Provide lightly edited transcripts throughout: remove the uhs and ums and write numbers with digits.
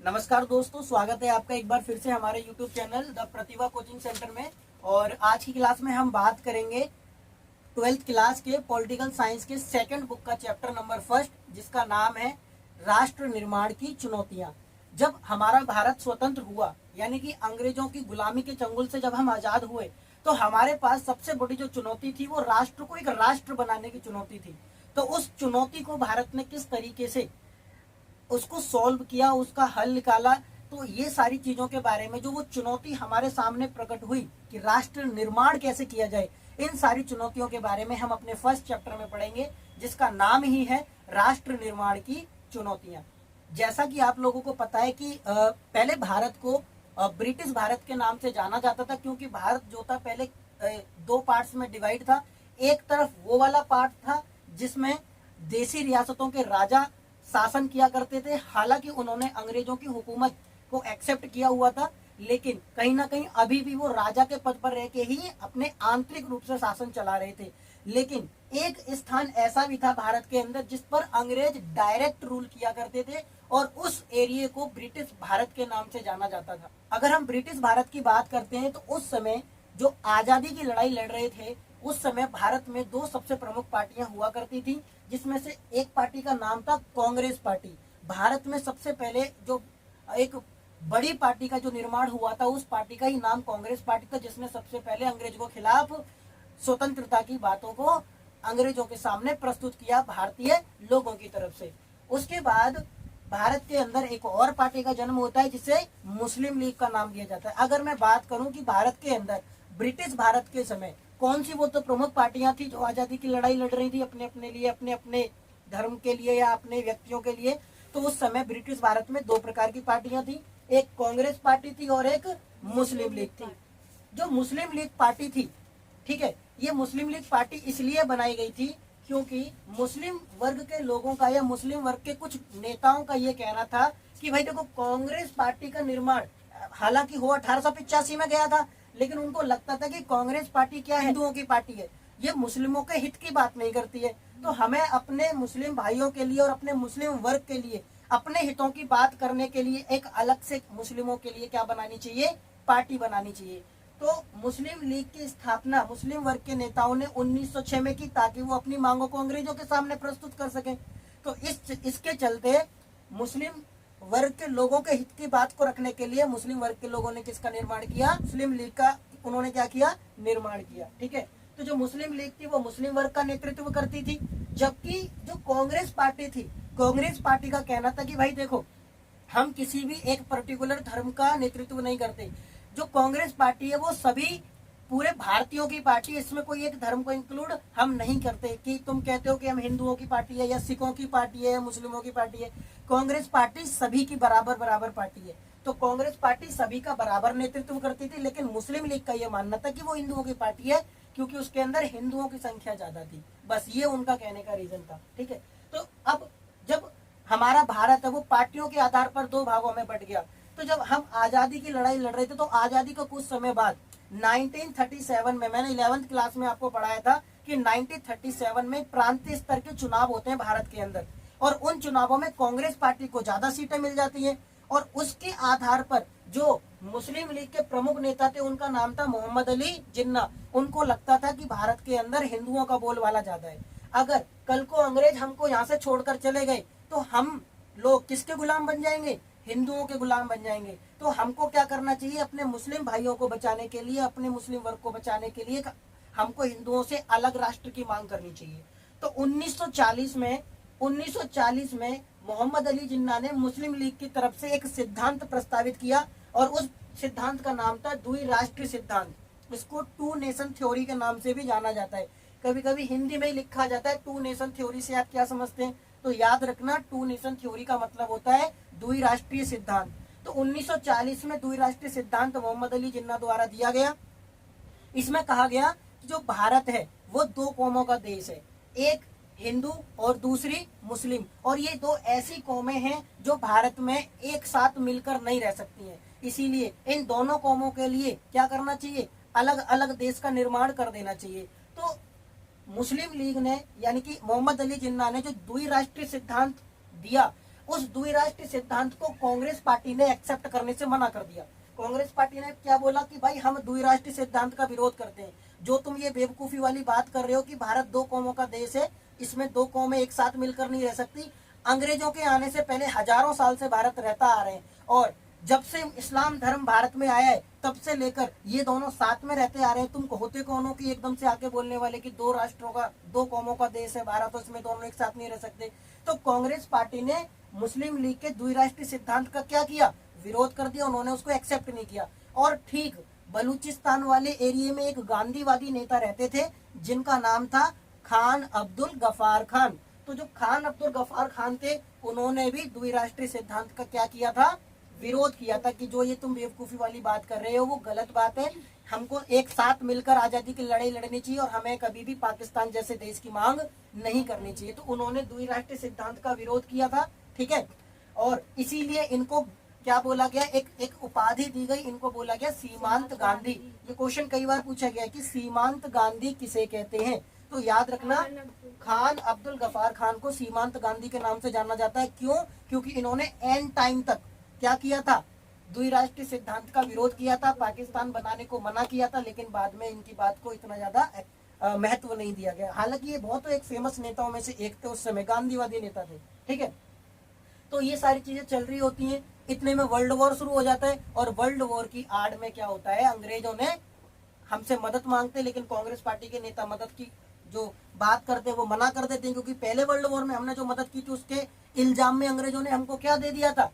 नमस्कार दोस्तों, स्वागत है आपका एक बार फिर से हमारे YouTube channel the Pratibha coaching centre में। और आज की क्लास में हम बात करेंगे 12th क्लास के पॉलिटिकल साइंस के सेकंड बुक का चैप्टर नंबर फर्स्ट, जिसका नाम है राष्ट्र निर्माण की चुनौतियां। जब हमारा भारत स्वतंत्र हुआ, यानी कि अंग्रेजों की गुलामी के चंगुल से जब हम आजाद हुए, तो हमारे पास सबसे बड़ी जो चुनौती थी वो राष्ट्र को एक राष्ट्र बनाने की चुनौती थी। तो उस चुनौती को भारत ने किस तरीके से उसको सॉल्व किया, उसका हल निकाला, तो ये सारी चीजों के बारे में जो वो चुनौती हमारे सामने प्रकट हुई कि राष्ट्र निर्माण कैसे किया जाए, इन सारी चुनौतियों के बारे में हम अपने फर्स्ट चैप्टर में पढ़ेंगे, जिसका नाम ही है राष्ट्र निर्माण की चुनौतियां। जैसा कि आप लोगों को पता है कि पहले भारत को ब्रिटिश भारत के नाम से जाना जाता था, क्योंकि भारत जो था पहले दो पार्ट्स में डिवाइड था। एक तरफ वो वाला पार्ट था जिसमें देसी रियासतों के राजा शासन किया करते थे। हालांकि उन्होंने अंग्रेजों की हुकूमत को एक्सेप्ट किया हुआ था, लेकिन कहीं ना कहीं अभी भी वो राजा के पद पर रह के ही अपने आंतरिक रूप से शासन चला रहे थे। लेकिन एक स्थान ऐसा भी था भारत के अंदर जिस पर अंग्रेज डायरेक्ट रूल किया करते थे, और उस एरिया को ब्रिटिश भारत के नाम से जाना जाता था। अगर हम ब्रिटिश भारत की बात करते हैं, तो उस समय जो आजादी की लड़ाई लड़ रहे थे, उस समय भारत में दो सबसे प्रमुख पार्टियां हुआ करती थी, जिसमें से एक पार्टी का नाम था कांग्रेस पार्टी। भारत में सबसे पहले जो एक बड़ी पार्टी का जो निर्माण हुआ था, उस पार्टी का ही नाम कांग्रेस पार्टी था, जिसने सबसे पहले अंग्रेजों के खिलाफ स्वतंत्रता की बातों को अंग्रेजों के सामने प्रस्तुत किया भारतीय लोगों की तरफ से। उसके बाद भारत के अंदर एक और पार्टी का जन्म होता है, जिसे मुस्लिम लीग का नाम दिया जाता है। अगर मैं बात करूं कि भारत के अंदर ब्रिटिश भारत के समय कौन सी वो तो प्रमुख पार्टियां थी जो आजादी की लड़ाई लड़ रही थी अपने अपने लिए, अपने अपने धर्म के लिए या अपने व्यक्तियों के लिए, तो उस समय ब्रिटिश भारत में दो प्रकार की पार्टियां थी, एक कांग्रेस पार्टी थी और एक मुस्लिम लीग थी। जो मुस्लिम लीग पार्टी थी, ठीक है, ये मुस्लिम लीग पार्टी इसलिए बनाई गई थी क्योंकि मुस्लिम वर्ग के लोगों का या मुस्लिम वर्ग के कुछ नेताओं का ये कहना था कि भाई देखो, कांग्रेस पार्टी का निर्माण हालांकि वो 1885 में गया था, लेकिन उनको लगता था कि कांग्रेस पार्टी क्या है, हिंदुओं की पार्टी है, ये मुस्लिमों के हित की बात नहीं करती है। तो हमें अपने मुस्लिम भाइयों के लिए और अपने मुस्लिम वर्ग के लिए अपने हितों की बात करने के लिए एक अलग से मुस्लिमों के लिए क्या बनानी चाहिए, पार्टी बनानी चाहिए। तो मुस्लिम लीग की स्थापना मुस्लिम वर्ग के नेताओं ने 1906 में की, ताकि वो अपनी मांगों को अंग्रेजों के सामने प्रस्तुत कर सके। तो इसके चलते मुस्लिम वर्ग के लोगों के हित की बात को रखने के लिए मुस्लिम वर्ग के लोगों ने किसका निर्माण किया, मुस्लिम लीग का उन्होंने क्या किया, निर्माण किया। ठीक है, तो जो मुस्लिम लीग थी वो मुस्लिम वर्ग का नेतृत्व करती थी, जबकि जो कांग्रेस पार्टी थी, कांग्रेस पार्टी का कहना था कि भाई देखो, हम किसी भी एक पर्टिकुलर धर्म का नेतृत्व नहीं करते। जो कांग्रेस पार्टी है वो सभी पूरे भारतीयों की पार्टी, इसमें कोई एक धर्म को इंक्लूड हम नहीं करते कि तुम कहते हो कि हम हिंदुओं की पार्टी है या सिखों की पार्टी है या मुस्लिमों की पार्टी है। कांग्रेस पार्टी सभी की बराबर बराबर पार्टी है। तो कांग्रेस पार्टी सभी का बराबर नेतृत्व करती थी, लेकिन मुस्लिम लीग का यह मानना था कि वो हिंदुओं की पार्टी है क्योंकि उसके अंदर हिंदुओं की संख्या ज्यादा थी। बस ये उनका कहने का रीजन था। ठीक है, तो अब जब हमारा भारत है वो पार्टियों के आधार पर दो भागों में बट गया। तो जब हम आजादी की लड़ाई लड़ रहे थे, तो आजादी का कुछ समय बाद 1937 में, मैंने 11th क्लास में आपको पढ़ाया था कि 1937 में प्रांतीय स्तर के चुनाव होते हैं भारत के अंदर, और उन चुनावों में कांग्रेस पार्टी को ज्यादा सीटें मिल जाती हैं, और उसके आधार पर जो मुस्लिम लीग के प्रमुख नेता थे, उनका नाम था मोहम्मद अली जिन्ना। उनको लगता था कि भारत के अंदर हिंदुओं का बोलबाला ज्यादा है, अगर कल को अंग्रेज हमको यहाँ से छोड़कर चले गए तो हम लोग किसके गुलाम बन जाएंगे, हिंदुओं के गुलाम बन जाएंगे। तो हमको क्या करना चाहिए, अपने मुस्लिम भाइयों को बचाने के लिए, अपने मुस्लिम वर्ग को बचाने के लिए हमको हिंदुओं से अलग राष्ट्र की मांग करनी चाहिए। तो 1940 में मोहम्मद अली जिन्ना ने मुस्लिम लीग की तरफ से एक सिद्धांत प्रस्तावित किया, और उस सिद्धांत का नाम था द्विराष्ट्रीय सिद्धांत। इसको टू नेशन थ्योरी के नाम से भी जाना जाता है। कभी कभी हिंदी में ही लिखा जाता है टू नेशन थ्योरी से आप क्या समझते हैं, तो याद रखना टू नेशन थ्योरी का मतलब होता है द्विराष्ट्रीय सिद्धांत। तो 1940 में द्विराष्ट्रीय सिद्धांत मोहम्मद अली जिन्ना द्वारा दिया गया। इसमें कहा गया कि जो भारत है वो दो कौमों का देश है, एक हिंदू और दूसरी मुस्लिम, और ये दो ऐसी कौमें हैं जो भारत में एक साथ मिलकर नहीं रह सकती हैं। इसीलिए इन दोनों कौमों के लिए क्या करना चाहिए, अलग अलग देश का निर्माण कर देना चाहिए। तो मुस्लिम लीग ने, यानी कि मोहम्मद अली जिन्ना ने जो द्विराष्ट्रीय सिद्धांत दिया, उस द्विराष्ट्रीय सिद्धांत को कांग्रेस पार्टी ने एक्सेप्ट करने से मना कर दिया। कांग्रेस पार्टी ने क्या बोला कि भाई हम द्विराष्ट्रीय सिद्धांत का विरोध करते हैं। जो तुम ये बेवकूफी वाली बात कर रहे हो कि भारत दो कौमों का देश है, इसमें दो कौमें एक साथ मिलकर नहीं रह सकती। अंग्रेजों के आने से पहले हजारों साल से भारत रहता आ रहे हैं, और जब से इस्लाम धर्म भारत में आया है तब से लेकर ये दोनों साथ में रहते आ रहे हैं। तुम होते कौन हो कि एकदम से आके बोलने वाले कि दो राष्ट्रों का, दो कौमों का देश है भारत, इसमें दोनों एक साथ नहीं रह सकते। तो कांग्रेस पार्टी ने मुस्लिम लीग के द्विराष्ट्रीय सिद्धांत का क्या किया, विरोध कर दिया, उन्होंने उसको एक्सेप्ट नहीं किया। और ठीक बलूचिस्तान वाले एरिया में एक गांधीवादी नेता रहते थे जिनका नाम था खान अब्दुल गफार खान। तो जो खान अब्दुल गफार खान थे, उन्होंने भी द्विराष्ट्रीय सिद्धांत का क्या किया था, विरोध किया था कि जो ये तुम बेवकूफी वाली बात कर रहे हो वो गलत बात है। हमको एक साथ मिलकर आजादी की लड़ाई लड़नी चाहिए और हमें कभी भी पाकिस्तान जैसे देश की मांग नहीं करनी चाहिए। तो उन्होंने द्विराष्ट्रीय सिद्धांत का विरोध किया था, ठीक है। और इसीलिए इनको क्या बोला गया, एक उपाधि दी गई, इनको बोला गया सीमांत गांधी। ये क्वेश्चन कई बार पूछा गया कि सीमांत गांधी किसे कहते हैं, तो याद रखना खान अब्दुल गफार खान को सीमांत गांधी के नाम से जाना जाता है। क्यों? क्योंकि इन्होंने एंड टाइम तक क्या किया था, द्विराष्ट्रीय सिद्धांत का विरोध किया था, पाकिस्तान बनाने को मना किया था, लेकिन बाद में इनकी बात को इतना ज्यादा महत्व नहीं दिया गया। हालांकि ये बहुत एक फेमस नेताओं में से एक थे, उस समय गांधीवादी नेता थे, ठीक है। तो ये सारी चीजें चल रही होती हैं, इतने में वर्ल्ड वॉर शुरू हो जाता है। और वर्ल्ड वॉर की आड़ में क्या होता है, अंग्रेजों ने हमसे मदद मांगते, लेकिन कांग्रेस पार्टी के नेता मदद की जो बात करते हैं वो मना कर देते हैं, क्योंकि पहले वर्ल्ड वॉर में हमने जो मदद की थी उसके इल्जाम में अंग्रेजों ने हमको क्या दे दिया था,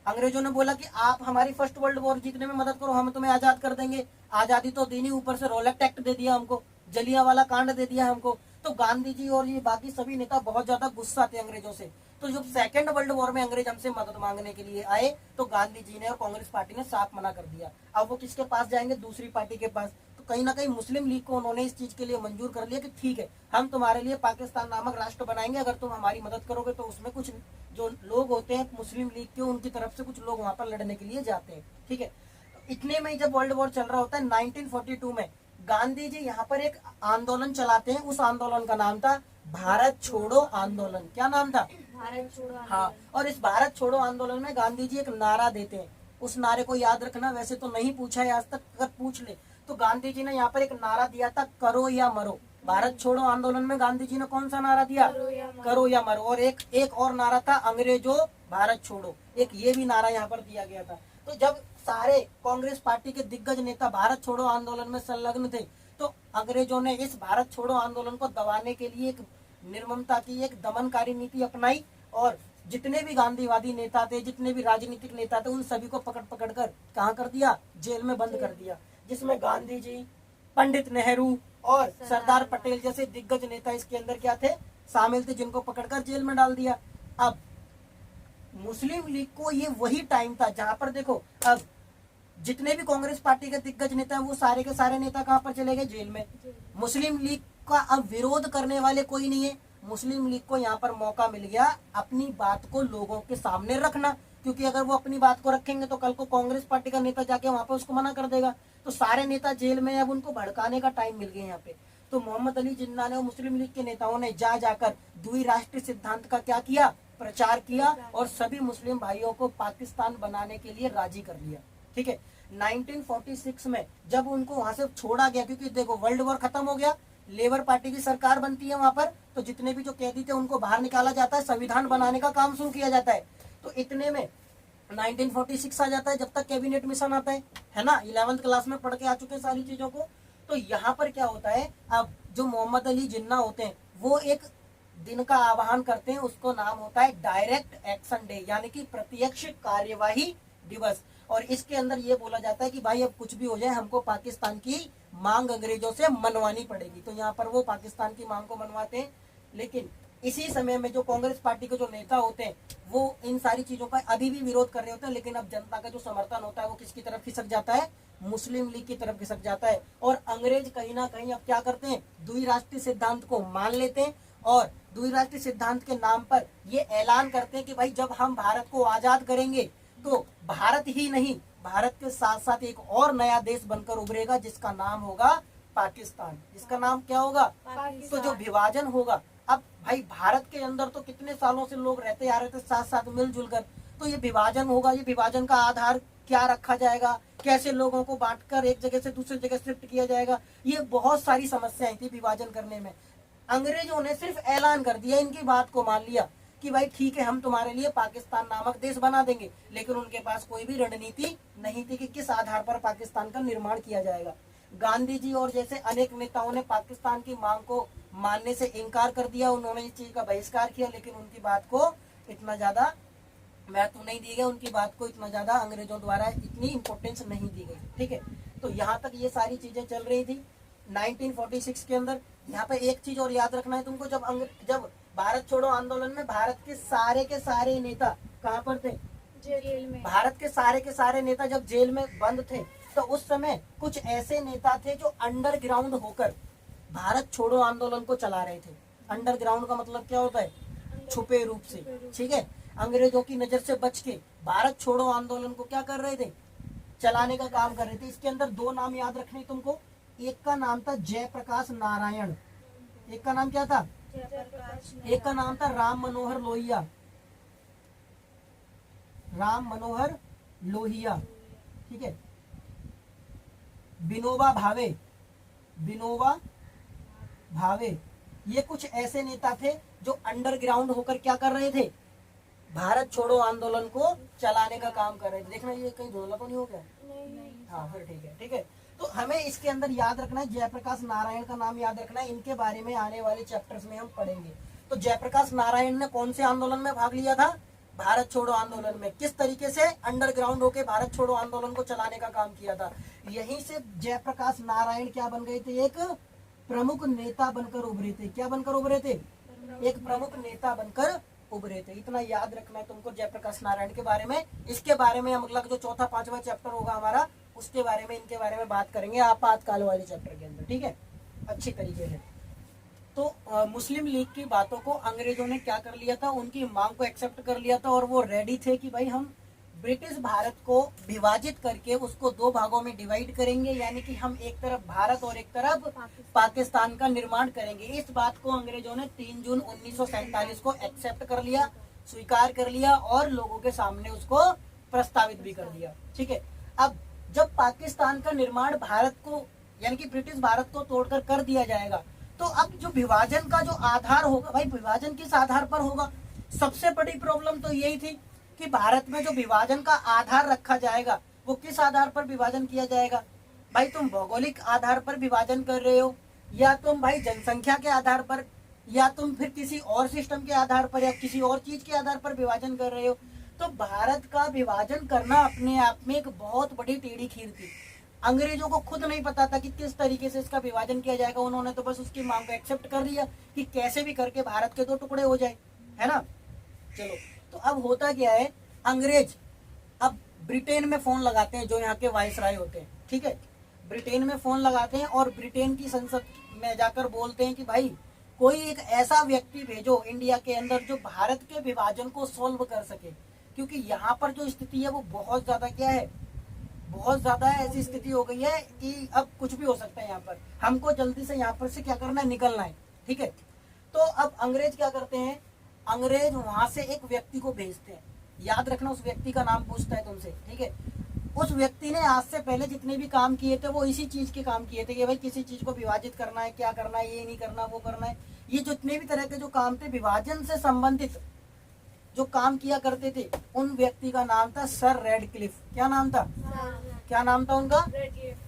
अंग्रेजों ने बोला कि आप हमारी फर्स्ट वर्ल्ड वॉर जीतने में मदद करो, हम तुम्हें आजाद कर देंगे। आजादी तो दी नहीं, ऊपर से रोलेक्ट एक्ट दे दिया हमको, जलियांवाला कांड दे दिया हमको। तो गांधी जी और ये बाकी सभी नेता बहुत ज्यादा गुस्सा थे अंग्रेजों से। तो जब सेकंड वर्ल्ड वॉर में अंग्रेज हमसे मदद मांगने के लिए आए तो गांधी जी ने और कांग्रेस पार्टी ने साफ मना कर दिया। अब वो किसके पास जाएंगे, दूसरी पार्टी के पास। तो कहीं ना कहीं मुस्लिम लीग को उन्होंने इस चीज के लिए मंजूर कर लिया कि ठीक है, हम तुम्हारे लिए पाकिस्तान नामक राष्ट्र बनाएंगे, अगर तुम हमारी मदद करोगे। तो उसमें कुछ जो लोग होते हैं मुस्लिम लीग के, उनकी तरफ से कुछ लोग वहां पर लड़ने के लिए जाते हैं, ठीक है। तो इतने में जब वर्ल्ड वॉर चल रहा होता है 1942 में, गांधी जी यहाँ पर एक आंदोलन चलाते हैं। उस आंदोलन का नाम था भारत छोड़ो आंदोलन। क्या नाम था, भारत छोड़ो आंदोलन। हाँ, और इस भारत छोड़ो आंदोलन में गांधी जी एक नारा देते हैं। उस नारे को याद रखना, वैसे तो नहीं पूछा है आज तक, अगर पूछ ले तो गांधी जी ने यहाँ पर एक नारा दिया था, करो या मरो। भारत छोड़ो आंदोलन में गांधी जी ने कौन सा नारा दिया, करो या मरो। और एक और नारा था, अंग्रेजों भारत छोड़ो, एक ये भी नारा यहाँ पर दिया गया था। तो जब सारे कांग्रेस पार्टी के दिग्गज नेता भारत छोड़ो आंदोलन में संलग्न थे, तो अंग्रेजों ने इस भारत छोड़ो आंदोलन को दबाने के लिए एक निर्ममता की, एक दमनकारी नीति अपनाई। और जितने भी गांधीवादी नेता थे, जितने भी राजनीतिक नेता थे, उन सभी को पकड़ पकड़ कर कहाँ कर दिया, जेल में बंद कर दिया। जिसमें गांधी जी, पंडित नेहरू और सरदार पटेल जैसे दिग्गज नेता इसके अंदर क्या थे, शामिल थे, जिनको पकड़कर जेल में डाल दिया। अब मुस्लिम लीग को ये वही टाइम था जहां पर देखो, अब जितने भी कांग्रेस पार्टी के दिग्गज नेता हैं वो सारे के सारे नेता कहां पर चले गए, जेल में। मुस्लिम लीग का अब विरोध करने वाले कोई नहीं है। मुस्लिम लीग को यहाँ पर मौका मिल गया अपनी बात को लोगों के सामने रखना, क्योंकि अगर वो अपनी बात को रखेंगे तो कल को कांग्रेस पार्टी का नेता जाके वहां पर उसको मना कर देगा। तो सारे नेता जेल में, अब उनको भड़काने का टाइम मिल गया यहाँ पे। तो मोहम्मद अली जिन्ना ने और मुस्लिम लीग के नेताओं ने जाकर द्विराष्ट्रीय सिद्धांत का क्या किया, प्रचार किया, और सभी मुस्लिम भाइयों को पाकिस्तान बनाने के लिए राजी कर लिया, ठीक है। 1946 में जब उनको वहां से छोड़ा गया, क्योंकि देखो वर्ल्ड वॉर खत्म हो गया, लेबर पार्टी की सरकार बनती है वहां पर, तो जितने भी जो कैदी थे उनको बाहर निकाला जाता है, संविधान बनाने का काम शुरू किया जाता है। तो इतने में 1946 आ जाता है, जब तक कैबिनेट मिशन आता है ना, 11th क्लास में पढ़ के आ चुके हैं सारी चीजों को। तो यहाँ पर क्या होता है, अब जो मोहम्मद अली जिन्ना होते हैं वो एक दिन का आह्वान करते हैं, उसको नाम होता है डायरेक्ट एक्शन डे, यानी कि प्रत्यक्ष कार्यवाही दिवस। और इसके अंदर ये बोला जाता है कि भाई अब कुछ भी हो जाए, हमको पाकिस्तान की मांग अंग्रेजों से मनवानी पड़ेगी। तो यहाँ पर वो पाकिस्तान की मांग को मनवाते हैं। लेकिन इसी समय में जो कांग्रेस पार्टी के जो नेता होते हैं वो इन सारी चीजों का अभी भी विरोध कर रहे होते हैं, लेकिन अब जनता का जो समर्थन होता है वो किसकी तरफ खिसक जाता है, मुस्लिम लीग की तरफ खिसक जाता है। और अंग्रेज कहीं ना कहीं अब क्या करते हैं, द्विराष्ट्रीय सिद्धांत को मान लेते हैं, और द्विराष्ट्रीय सिद्धांत के नाम पर ये ऐलान करते हैं कि भाई जब हम भारत को आजाद करेंगे तो भारत ही नहीं, भारत के साथ साथ एक और नया देश बनकर उभरेगा जिसका नाम होगा पाकिस्तान। जिसका नाम क्या होगा, तो जो विभाजन होगा, अब भाई भारत के अंदर तो कितने सालों से लोग रहते आ रहे थे साथ साथ मिलजुल कर, तो ये विभाजन होगा, ये विभाजन का आधार क्या रखा जाएगा, कैसे लोगों को बांटकर एक जगह से दूसरी जगह शिफ्ट किया जाएगा, ये बहुत सारी समस्याएं थी विभाजन करने में। अंग्रेजों ने सिर्फ ऐलान कर दिया, इनकी बात को मान लिया कि भाई ठीक है हम तुम्हारे लिए पाकिस्तान नामक देश बना देंगे, लेकिन उनके पास कोई भी रणनीति नहीं थी कि किस आधार पर पाकिस्तान का निर्माण किया जाएगा। गांधी जी और जैसे अनेक नेताओं ने पाकिस्तान की मांग को मानने से इनकार कर दिया, उन्होंने इस चीज का बहिष्कार किया, लेकिन उनकी बात को इतना ज्यादा महत्व नहीं दी गई, उनकी बात को इतना ज्यादा अंग्रेजों द्वारा इतनी इंपॉर्टेंस नहीं दी गई। ठीक है, तो यहाँ तक ये सारी चीजें चल रही थी 1946 के अंदर। यहाँ पे एक चीज और याद रखना है तुमको, जब भारत छोड़ो आंदोलन में भारत के सारे नेता कहाँ पर थे? जेल में। भारत के सारे नेता जब जेल में बंद थे, तो उस समय कुछ ऐसे नेता थे जो अंडरग्राउंड होकर भारत छोड़ो आंदोलन को चला रहे थे। अंडरग्राउंड का मतलब क्या होता है? छुपे रूप से। ठीक है, अंग्रेजों की नजर से बच के भारत छोड़ो आंदोलन को क्या कर रहे थे? चलाने का काम कर रहे थे। इसके अंदर दो नाम याद रखने तुमको, एक का नाम था जयप्रकाश नारायण, एक का नाम क्या था? एक का नाम था राम मनोहर लोहिया, राम मनोहर लोहिया। ठीक है, विनोबा भावे, विनोबा भावे, ये कुछ ऐसे नेता थे जो अंडरग्राउंड होकर क्या कर रहे थे? भारत छोड़ो आंदोलन को चलाने का काम कर रहे थे। देखना ये कहीं धुंधला तो नहीं हो गया? नहीं। हाँ फिर ठीक है। ठीक है, तो हमें इसके अंदर याद रखना है, जयप्रकाश नारायण का नाम याद रखना है, इनके बारे में आने वाले चैप्टर्स में हम पढ़ेंगे। तो जयप्रकाश नारायण ने कौन से आंदोलन में भाग लिया था? भारत छोड़ो आंदोलन में। किस तरीके से? अंडरग्राउंड होकर भारत छोड़ो आंदोलन को चलाने का काम किया था। यहीं से जयप्रकाश नारायण क्या बन गए थे? एक प्रमुख नेता बनकर उभरे थे। क्या बनकर उभरे थे? एक प्रमुख नेता बनकर उभरे थे। इतना याद रखना है तुमको जयप्रकाश नारायण के बारे में। इसके बारे में हम अगला जो चौथा पांचवा चैप्टर होगा हमारा, उसके बारे में, इनके बारे में बात करेंगे आपातकाल वाले चैप्टर के अंदर। ठीक है, अच्छी तरीके से। तो मुस्लिम लीग की बातों को अंग्रेजों ने क्या कर लिया था? उनकी मांग को एक्सेप्ट कर लिया था, और वो रेडी थे कि भाई हम ब्रिटिश भारत को विभाजित करके उसको दो भागों में डिवाइड करेंगे, यानी कि हम एक तरफ भारत और एक तरफ पाकिस्तान का निर्माण करेंगे। इस बात को अंग्रेजों ने 3 जून 1947 को एक्सेप्ट कर लिया, स्वीकार कर लिया, और लोगों के सामने उसको प्रस्तावित भी कर दिया। ठीक है, अब जब पाकिस्तान का निर्माण भारत को, यानी कि ब्रिटिश भारत को तोड़कर कर दिया जाएगा, तो अब जो विभाजन का जो आधार होगा, भाई विभाजन किस आधार पर होगा? सबसे बड़ी प्रॉब्लम तो यही थी कि भारत में जो विभाजन का आधार रखा जाएगा वो किस आधार पर विभाजन किया जाएगा? भाई तुम भौगोलिक आधार पर विभाजन कर रहे हो, या तुम भाई जनसंख्या के आधार पर, या तुम फिर किसी और सिस्टम के आधार पर, या किसी और चीज के आधार पर विभाजन कर रहे हो। तो भारत का विभाजन करना अपने आप में एक बहुत बड़ी टेढ़ी खीर थी। अंग्रेजों को खुद नहीं पता था कि किस तरीके से इसका विभाजन किया जाएगा, उन्होंने तो बस उसकी मांग को एक्सेप्ट कर लिया कि कैसे भी करके भारत के 2 टुकड़े हो जाए, है ना। चलो, तो अब होता क्या है, अंग्रेज अब ब्रिटेन में फोन लगाते हैं, जो यहाँ के वायसराय होते हैं। ठीक है, ब्रिटेन में फोन लगाते हैं और ब्रिटेन की संसद में जाकर बोलते हैं कि भाई कोई एक ऐसा व्यक्ति भेजो इंडिया के अंदर जो भारत के विभाजन को सोल्व कर सके, क्योंकि यहाँ पर जो स्थिति है वो बहुत ज्यादा क्या है, बहुत ज्यादा ऐसी स्थिति हो गई है कि अब कुछ भी हो सकता है यहाँ पर, हमको जल्दी से यहाँ पर से क्या करना है, निकलना है। ठीक है, तो अब अंग्रेज क्या करते हैं, अंग्रेज वहां से एक व्यक्ति को भेजते हैं। याद रखना, उस व्यक्ति का नाम पूछता है तुमसे। ठीक है, उस व्यक्ति ने आज से पहले जितने भी काम किए थे वो इसी चीज के काम किए थे कि भाई किसी चीज को विभाजित करना है, क्या करना है, ये नहीं करना, वो करना है। ये जितने भी तरह के जो काम थे विभाजन से संबंधित जो काम किया करते थे, उन व्यक्ति का नाम था सर रेडक्लिफ। क्या नाम था? क्या नाम था उनका?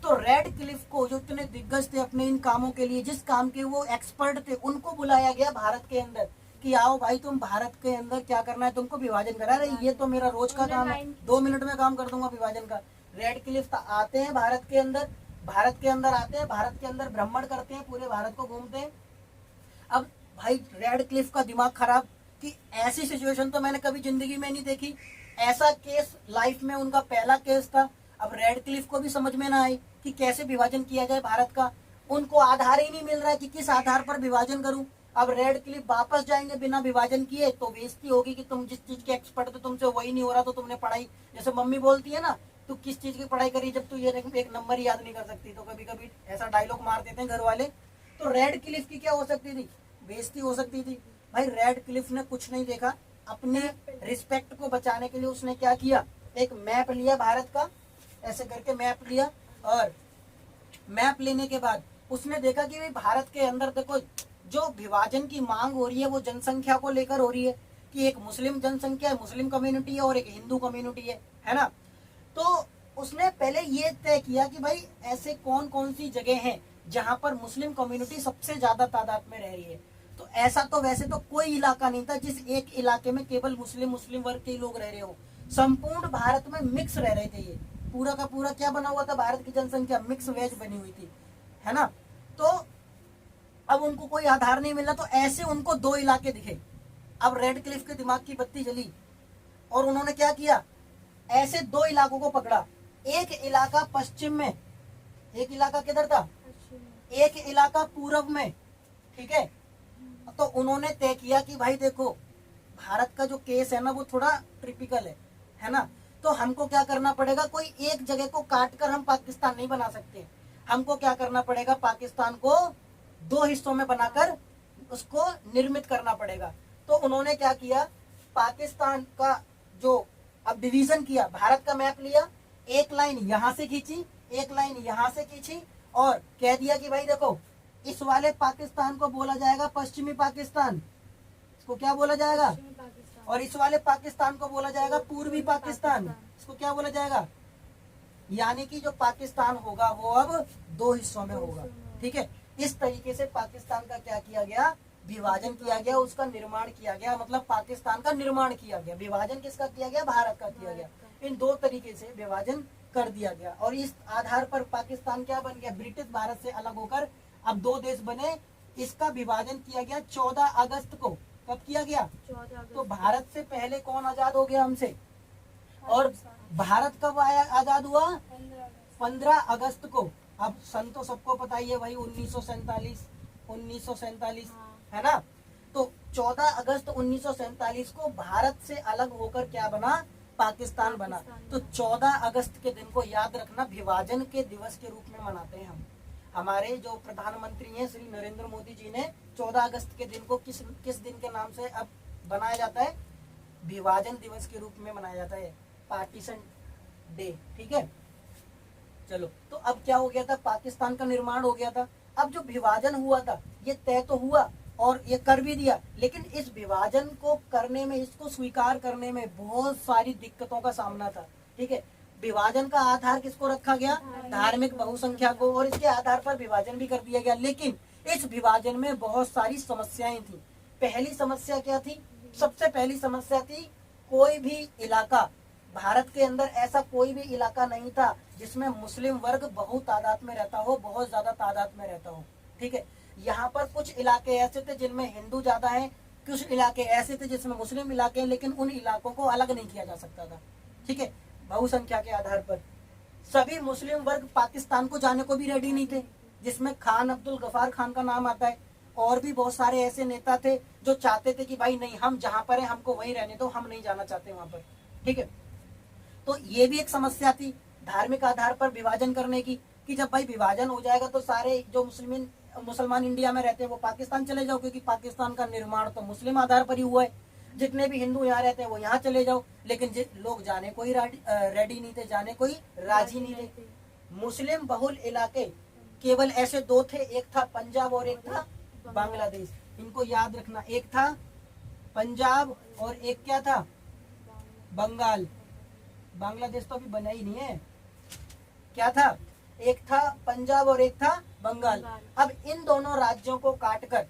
तो रेडक्लिफ को, जो इतने दिग्गज थे अपने इन कामों के लिए, जिस काम के वो एक्सपर्ट थे, उनको बुलाया गया भारत के अंदर कि आओ भाई तुम भारत के अंदर क्या करना है, तुमको विभाजन करा रहे, ये तो मेरा रोज का काम है, 2 मिनट में काम कर दूंगा विभाजन का। रेडक्लिफ आते हैं भारत के अंदर, भारत के अंदर आते हैं, भारत के अंदर भ्रमण करते हैं, पूरे भारत को घूमते हैं। अब भाई रेडक्लिफ का दिमाग खराब कि ऐसी सिचुएशन तो मैंने कभी जिंदगी में नहीं देखी, ऐसा केस लाइफ में उनका पहला केस था। अब रेडक्लिफ को भी समझ में ना आई कि कैसे विभाजन किया जाए भारत का, उनको आधार ही नहीं मिल रहा है कि किस आधार पर विभाजन करूं। अब रेडक्लिफ वापस जाएंगे बिना विभाजन किए तो बेइज्जती होगी कि तुम जिस चीज के एक्सपर्ट थे तुमसे वही नहीं हो रहा, तो तुमने पढ़ाई, जैसे मम्मी बोलती है ना, तू किस चीज की पढ़ाई करी जब तू ये एक नंबर ही याद नहीं कर सकती, तो कभी कभी ऐसा डायलॉग मार देते हैं घर वाले। तो रेडक्लिफ की क्या हो सकती थी, बेइज्जती हो सकती थी। भाई रेड क्लिफ ने कुछ नहीं देखा, अपने रिस्पेक्ट को बचाने के लिए उसने क्या किया, एक मैप लिया भारत का, ऐसे करके मैप लिया, और मैप लेने के बाद उसने देखा कि भाई भारत के अंदर देखो जो विभाजन की मांग हो रही है वो जनसंख्या को लेकर हो रही है, कि एक मुस्लिम जनसंख्या है, मुस्लिम कम्युनिटी है, और एक हिंदू कम्युनिटी है ना। तो उसने पहले ये तय किया कि भाई ऐसे कौन कौन सी जगह हैं जहां पर मुस्लिम कम्युनिटी सबसे ज्यादा तादाद में रह रही है। तो ऐसा तो वैसे तो कोई इलाका नहीं था जिस एक इलाके में केवल मुस्लिम वर्ग के लोग रह रहे हो, संपूर्ण भारत में मिक्स रह रहे थे। ये पूरा का पूरा क्या बना हुआ था, भारत की जनसंख्या मिक्स वेज बनी हुई थी, है ना। तो अब उनको कोई आधार नहीं मिला, तो ऐसे उनको दो इलाके दिखे। अब रेड क्लिफ के दिमाग की बत्ती जली और उन्होंने क्या किया, ऐसे दो इलाकों को पकड़ा। एक इलाका पश्चिम में, एक इलाका किधर था, एक इलाका पूर्व में, ठीक है। तो उन्होंने तय किया कि भाई देखो भारत का जो केस है ना वो थोड़ा ट्रिपिकल है ना। तो हमको क्या करना पड़ेगा, कोई एक जगह को काट कर हम पाकिस्तान नहीं बना सकते, हमको क्या करना पड़ेगा, पाकिस्तान को दो हिस्सों में बनाकर उसको निर्मित करना पड़ेगा। तो उन्होंने क्या किया, पाकिस्तान का जो अब डिवीजन किया, भारत का मैप लिया, एक लाइन यहां से खींची, एक लाइन यहां से खींची, और कह दिया कि भाई देखो इस वाले पाकिस्तान को बोला जाएगा पश्चिमी पाकिस्तान, इसको क्या बोला जाएगा, और इस वाले पाकिस्तान को बोला जाएगा पूर्वी पाकिस्तान, इसको क्या बोला जाएगा। यानी कि जो पाकिस्तान होगा वो अब दो हिस्सों में होगा, ठीक है। इस तरीके से पाकिस्तान का क्या किया गया, विभाजन किया गया, उसका निर्माण किया गया, मतलब पाकिस्तान का निर्माण किया गया। विभाजन किसका किया गया, भारत का किया गया। इन दो तरीके से विभाजन कर दिया गया, और इस आधार पर पाकिस्तान क्या बन गया, ब्रिटिश भारत से अलग होकर अब दो देश बने। इसका विभाजन किया गया 14 अगस्त को। कब किया गया, तो भारत से पहले कौन आजाद हो गया हमसे, और भारत कब आया आजाद हुआ, 15 अगस्त को। अब सन तो सबको पता ही है भाई, 1947 है ना। तो 14 अगस्त 1947 को भारत से अलग होकर क्या बना, पाकिस्तान बना। तो 14 अगस्त के दिन को याद रखना विभाजन के दिवस के रूप में मनाते हैं हम। हमारे जो प्रधानमंत्री हैं श्री नरेंद्र मोदी जी ने 14 अगस्त के दिन को किस दिन के नाम से अब बनाया जाता है, विभाजन दिवस के रूप में मनाया जाता है, पार्टीशन डे, ठीक है। चलो, तो अब क्या हो गया था, पाकिस्तान का निर्माण हो गया था। अब जो विभाजन हुआ था ये तय तो हुआ और ये कर भी दिया, लेकिन इस विभाजन को करने में, इसको स्वीकार करने में बहुत सारी दिक्कतों का सामना था, ठीक है। विभाजन का आधार किसको रखा गया, धार्मिक बहुसंख्या को, और इसके आधार पर विभाजन भी कर दिया गया। लेकिन इस विभाजन में बहुत सारी समस्याएं थी। पहली समस्या क्या थी, सबसे पहली समस्या थी, कोई भी इलाका, भारत के अंदर ऐसा कोई भी इलाका नहीं था जिसमें मुस्लिम वर्ग बहुत तादाद में रहता हो, बहुत ज्यादा तादाद में रहता हो, ठीक है। यहाँ पर कुछ इलाके ऐसे थे जिनमें हिंदू ज्यादा हैं, कुछ इलाके ऐसे थे जिसमें मुस्लिम इलाके हैं, लेकिन उन इलाकों को अलग नहीं किया जा सकता था, ठीक है, बहुसंख्या के आधार पर। सभी मुस्लिम वर्ग पाकिस्तान को जाने को भी रेडी नहीं थे, जिसमें खान अब्दुल गफार खान का नाम आता है, और भी बहुत सारे ऐसे नेता थे जो चाहते थे कि भाई नहीं, हम जहाँ पर है हमको वहीं रहने दो, हम नहीं जाना चाहते वहां पर, ठीक है। तो ये भी एक समस्या थी धार्मिक आधार पर विभाजन करने की, कि जब भाई विभाजन हो जाएगा तो सारे जो मुसलमान इंडिया में रहते हैं वो पाकिस्तान चले जाओ, क्योंकि पाकिस्तान का निर्माण तो मुस्लिम आधार पर ही हुआ है। जितने भी हिंदू यहाँ रहते हैं वो यहाँ चले जाओ, लेकिन लोग जाने को ही रेडी नहीं थे, जाने को ही राजी नहीं थे। मुस्लिम बहुल इलाके केवल ऐसे दो थे, एक था पंजाब और एक था बांग्लादेश। इनको याद रखना, एक था पंजाब और एक क्या था, बंगाल। बांग्लादेश तो अभी बना ही नहीं है, क्या था, एक था पंजाब और एक था बंगाल। अब इन दोनों राज्यों को काटकर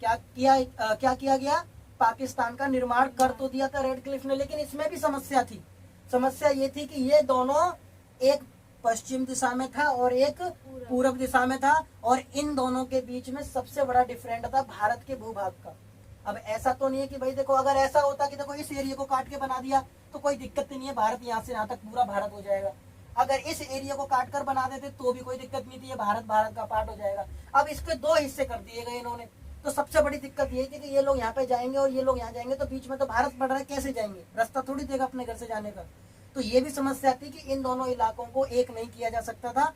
क्या किया गया, पाकिस्तान का निर्माण कर तो दिया था रेड क्लिफ ने, लेकिन इसमें भी समस्या थी। समस्या ये थी कि ये दोनों, एक पश्चिम दिशा में था और एक पूर्व दिशा में था, और इन दोनों के बीच में सबसे बड़ा डिफरेंट था भारत के भूभाग का। अब ऐसा तो नहीं है कि भाई देखो, अगर ऐसा होता कि देखो इस एरिया को काट के बना दिया तो कोई दिक्कत नहीं है, भारत यहाँ से यहाँ तक पूरा भारत हो जाएगा। अगर इस एरिया को काट कर बना देते तो भी कोई दिक्कत नहीं थी, भारत का पार्ट हो जाएगा। अब इसके दो हिस्से कर दिए गए इन्होंने, तो सबसे बड़ी दिक्कत ये थी कि ये लोग यहाँ पे जाएंगे और ये लोग यहाँ जाएंगे, तो बीच में तो भारत पड़ रहा है, कैसे जाएंगे, रास्ता थोड़ी देगा अपने घर से जाने का। तो ये भी समस्या थी कि इन दोनों इलाकों को एक नहीं किया जा सकता था।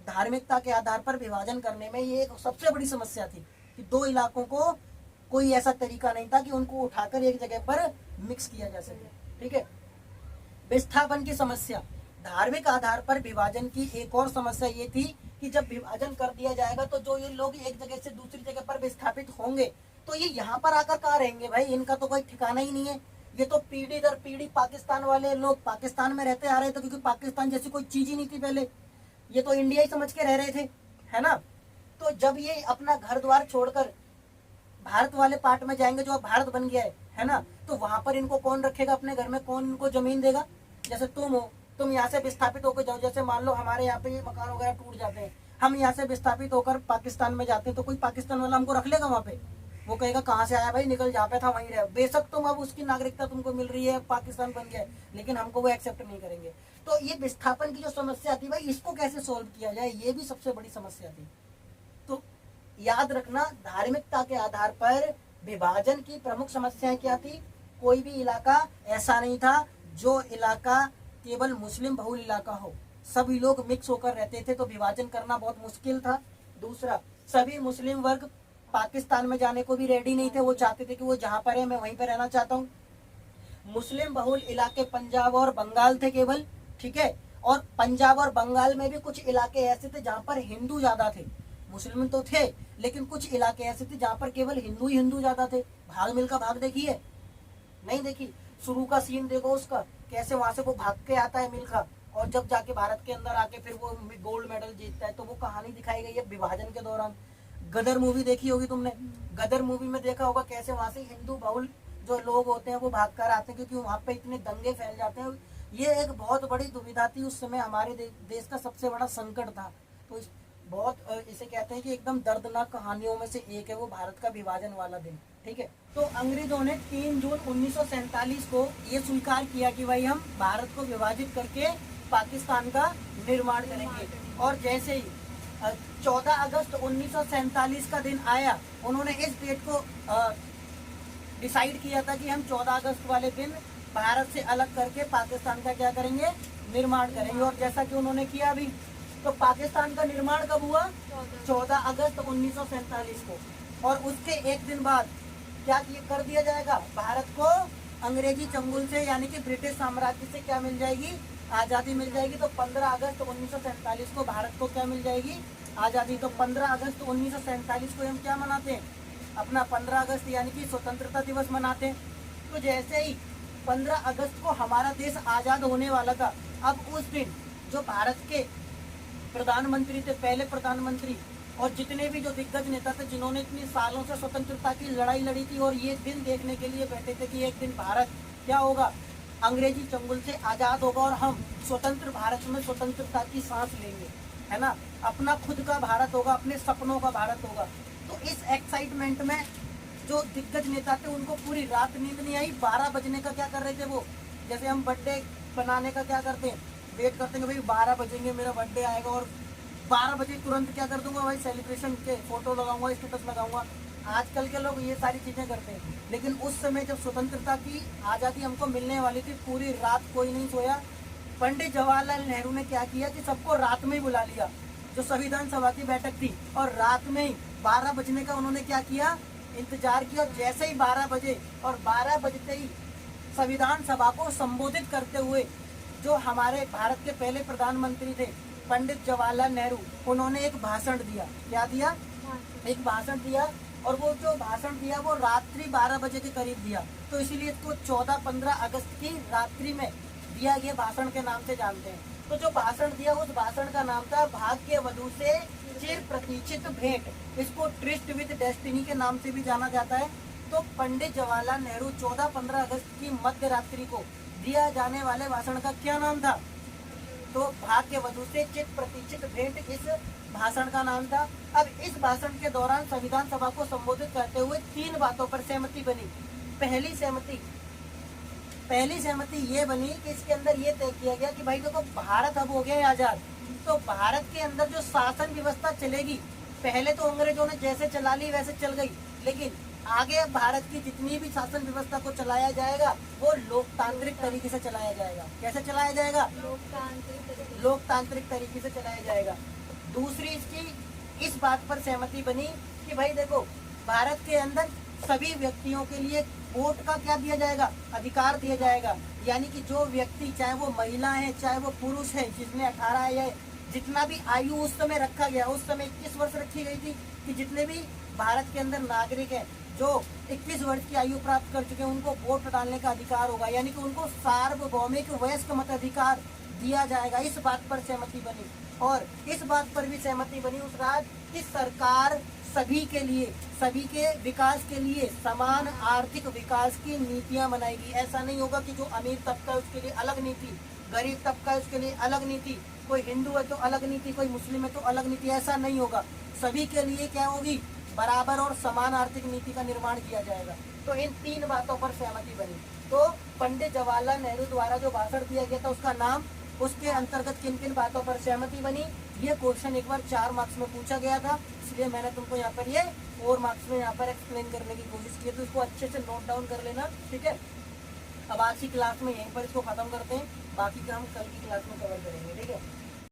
धार्मिकता के आधार पर विभाजन करने में ये एक सबसे बड़ी समस्या थी। कि दो इलाकों को कोई ऐसा तरीका नहीं था कि उनको उठाकर एक जगह पर मिक्स किया जा सके। ठीक है। विस्थापन की समस्या, धार्मिक आधार पर विभाजन की एक और समस्या ये थी कि जब विभाजन कर दिया जाएगा तो जो ये लोग एक जगह से दूसरी जगह पर विस्थापित होंगे तो ये यहाँ पर आकर कहाँ रहेंगे भाई, इनका तो कोई ठिकाना ही नहीं है। ये तो पीढ़ी दर पीढ़ी पाकिस्तान वाले लोग पाकिस्तान में रहते आ रहे थे, क्योंकि पाकिस्तान जैसी कोई चीज ही नहीं थी पहले, ये तो इंडिया ही समझ के रह रहे थे, है ना। तो जब ये अपना घर द्वार छोड़कर भारत वाले पार्ट में जाएंगे, जो अब भारत बन गया है ना, तो वहां पर इनको कौन रखेगा अपने घर में, कौन इनको जमीन देगा। जैसे तुम हो, तुम यहाँ से विस्थापित होकर जाओ, जैसे मान लो हमारे यहाँ पे ये मकान वगैरह टूट जाते हैं, हम यहाँ से विस्थापित होकर पाकिस्तान में जाते हैं, तो कोई पाकिस्तान वाला हमको रख लेगा वहाँ पे? वो कहेगा कहाँ से आया भाई, निकल, जहाँ पे था वहीं रहे। बेशक तुम अब उसकी नागरिकता तुमको मिल रही है, पाकिस्तान बन गया है, लेकिन हमको वो एक्सेप्ट नहीं करेंगे। तो ये विस्थापन की जो समस्या थी भाई, इसको कैसे सोल्व किया जाए, ये भी सबसे बड़ी समस्या थी। तो याद रखना, धार्मिकता के आधार पर विभाजन की प्रमुख समस्याएं क्या थी। कोई भी इलाका ऐसा नहीं था जो इलाका केवल मुस्लिम बहुल इलाका हो, सभी लोग मिक्स होकर रहते थे, तो विभाजन करना बहुत मुश्किल था। दूसरा, सभी मुस्लिम वर्ग पाकिस्तान में जाने को भी रेडी नहीं थे, वो चाहते थे कि वो जहां पर है मैं वहीं पर रहना चाहता हूँ। मुस्लिम बहुल इलाके पंजाब और बंगाल थे केवल, ठीक है। और पंजाब और बंगाल में भी कुछ इलाके ऐसे थे जहां पर हिंदू ज्यादा थे, मुस्लिम तो थे, लेकिन कुछ इलाके ऐसे थे जहां पर केवल हिंदू ही हिंदू ज्यादा थे। भाग मिल्खा भाग देखी है? नहीं देखी। शुरू का सीन देखो उसका, कैसे वहां से वो भाग के आता है मिल्खा, और जब जाके भारत के अंदर आके फिर वो गोल्ड मेडल जीतता है, तो वो कहानी दिखाई गई है विभाजन के दौरान। गदर मूवी देखी होगी तुमने, गदर मूवी में देखा होगा कैसे वहां से हिंदू बहुल जो लोग होते हैं वो भाग कर आते हैं, क्योंकि वहां पे इतने दंगे फैल जाते हैं। ये एक बहुत बड़ी दुविधा थी उस समय, हमारे देश का सबसे बड़ा संकट था। तो बहुत इसे कहते हैं कि एकदम दर्दनाक कहानियों में से एक है वो भारत का विभाजन वाला दिन। ठीक है। तो अंग्रेजों ने 3 जून 1947 को ये स्वीकार किया कि भाई हम भारत को विभाजित करके पाकिस्तान का निर्माण करेंगे। और जैसे ही 14 अगस्त 1947 का दिन आया, उन्होंने इस डेट को डिसाइड किया था कि हम 14 अगस्त वाले दिन भारत से अलग करके पाकिस्तान का क्या करेंगे, निर्माण करेंगे। और जैसा कि उन्होंने किया भी, तो पाकिस्तान का निर्माण कब हुआ? 14 अगस्त 1947 को। और उसके एक दिन बाद क्या कर दिया जाएगा, भारत को अंग्रेजी चंगुल से यानी कि ब्रिटिश साम्राज्य से क्या मिल जाएगी, आज़ादी मिल जाएगी। तो 15 अगस्त 1947 को भारत को क्या मिल जाएगी, आज़ादी। तो 15 अगस्त 1947 को हम क्या मनाते हैं, अपना 15 अगस्त यानी कि स्वतंत्रता दिवस मनाते हैं। तो जैसे ही 15 अगस्त को हमारा देश आज़ाद होने वाला था, अब उस दिन जो भारत के प्रधानमंत्री थे, पहले प्रधानमंत्री, और जितने भी जो दिग्गज नेता थे जिन्होंने इतनी सालों से स्वतंत्रता की लड़ाई लड़ी थी, और ये दिन देखने के लिए बैठे थे कि एक दिन भारत क्या होगा, अंग्रेजी चंगुल से आज़ाद होगा और हम स्वतंत्र भारत में स्वतंत्रता की सांस लेंगे, है ना। अपना खुद का भारत होगा, अपने सपनों का भारत होगा। तो इस एक्साइटमेंट में जो दिग्गज नेता थे उनको पूरी रात नींद नहीं आई। 12 बजने का क्या कर रहे थे वो, जैसे हम बर्थडे बनाने का क्या करते हैं, वेट करते हैं भाई 12 बजेंगे मेरा बर्थडे आएगा, और 12 बजे तुरंत क्या कर दूंगा भाई, सेलिब्रेशन के फोटो लगाऊंगा, स्टेटस लगाऊंगा। आजकल के लोग ये सारी चीजें करते हैं, लेकिन उस समय जब स्वतंत्रता की आज़ादी हमको मिलने वाली थी, पूरी रात कोई नहीं सोया। पंडित जवाहरलाल नेहरू ने क्या किया कि सबको रात में ही बुला लिया, जो संविधान सभा की बैठक थी, और रात में ही 12 बजने का उन्होंने क्या किया, इंतजार किया। जैसे ही 12 बजे, और 12 बजते ही संविधान सभा को संबोधित करते हुए जो हमारे भारत के पहले प्रधानमंत्री थे पंडित जवाहरलाल नेहरू, उन्होंने एक भाषण दिया। क्या दिया? एक भाषण दिया। और वो जो भाषण दिया वो रात्रि 12 बजे के करीब दिया, तो इसीलिए इसको 14-15 अगस्त की रात्रि में दिया गया भाषण के नाम से जानते हैं। तो जो भाषण दिया उस भाषण का नाम था भाग्यवधू से चिर प्रतीक्षित भेंट। इसको ट्रिस्ट विद डेस्टिनी के नाम से भी जाना जाता है। तो पंडित जवाहरलाल नेहरू 14-15 अगस्त की मध्य रात्रि को दिया जाने वाले भाषण का क्या नाम था, तो भाग्यवधू से चित प्रतीक्षित भेंट इस भाषण का नाम था। अब इस भाषण के दौरान संविधान सभा को संबोधित करते हुए 3 बातों पर सहमति बनी। पहली सहमति ये बनी कि इसके अंदर ये तय किया गया कि भाई देखो भारत अब हो गया है आजाद, तो भारत के अंदर जो शासन व्यवस्था चलेगी, पहले तो अंग्रेजों ने जैसे चला ली वैसे चल गई, लेकिन आगे भारत की जितनी भी शासन व्यवस्था को चलाया जाएगा वो लोकतांत्रिक तरीके से चलाया जाएगा। कैसे चलाया जाएगा? लोकतांत्रिक तरीके से चलाया जाएगा। दूसरी इसकी इस बात पर सहमति बनी कि भाई देखो भारत के अंदर सभी व्यक्तियों के लिए वोट का क्या दिया जाएगा, अधिकार दिया जाएगा। यानी कि जो व्यक्ति, चाहे वो महिला है चाहे वो पुरुष है, जिसने 18 या जितना भी आयु उस समय रखा गया, उस समय 21 वर्ष रखी गई थी कि जितने भी भारत के अंदर नागरिक हैं जो 21 वर्ष की आयु प्राप्त कर चुके हैं उनको वोट डालने का अधिकार होगा। यानी कि उनको सार्वभौमिक वयस्क मताधिकार दिया जाएगा। इस बात पर सहमति बनी और इस बात पर भी सहमति बनी उस राज्य की सरकार सभी के लिए, सभी के विकास के लिए समान आर्थिक विकास की नीतियां बनाएगी। ऐसा नहीं होगा कि जो अमीर तबका है उसके लिए अलग नीति, गरीब तबका है उसके लिए अलग नीति, कोई हिंदू है तो अलग नीति, कोई मुस्लिम है तो अलग नीति, ऐसा नहीं होगा। सभी के लिए क्या होगी, बराबर और समान आर्थिक नीति का निर्माण किया जाएगा। तो इन 3 बातों पर सहमति बनी। तो पंडित जवाहरलाल नेहरू द्वारा जो भाषण दिया गया था उसका नाम, उसके अंतर्गत किन किन बातों पर सहमति बनी, ये क्वेश्चन एक बार 4 मार्क्स में पूछा गया था, इसलिए मैंने तुमको यहाँ पर ये 4 मार्क्स में यहाँ पर एक्सप्लेन करने की कोशिश की है। तो इसको अच्छे से नोट डाउन कर लेना, ठीक है। अब आज की क्लास में यहीं पर इसको खत्म करते हैं, बाकी का हम कल की क्लास में कवर करेंगे, ठीक है।